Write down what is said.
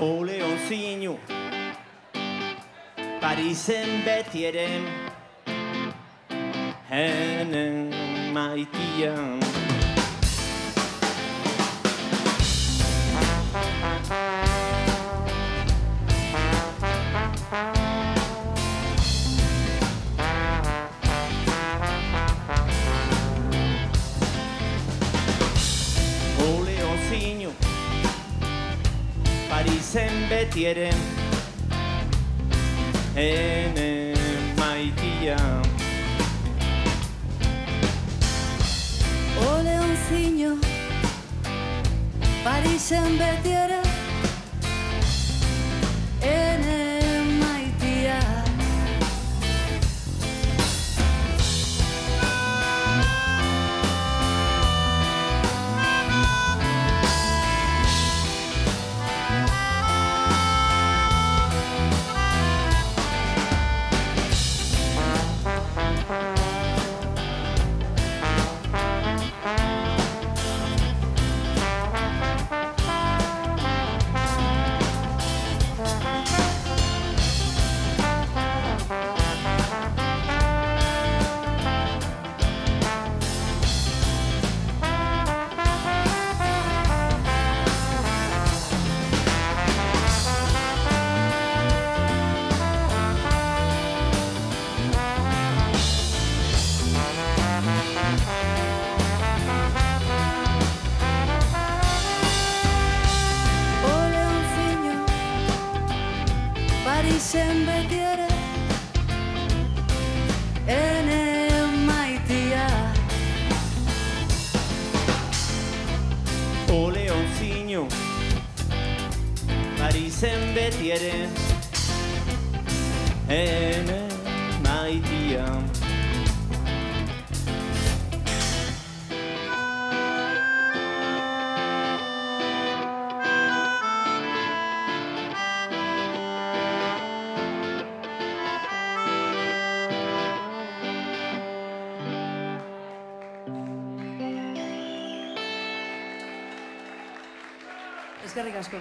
O leonzinu Parisen beti ere Henen maitian O leonzinu Parisen beti ere Henen maitian O leonzinho, Parisen beti ere, ene maitia. Parisen beti ere, ene maitia. O leonzinu Parisen beti ere Henen maitian Eskerrik asko.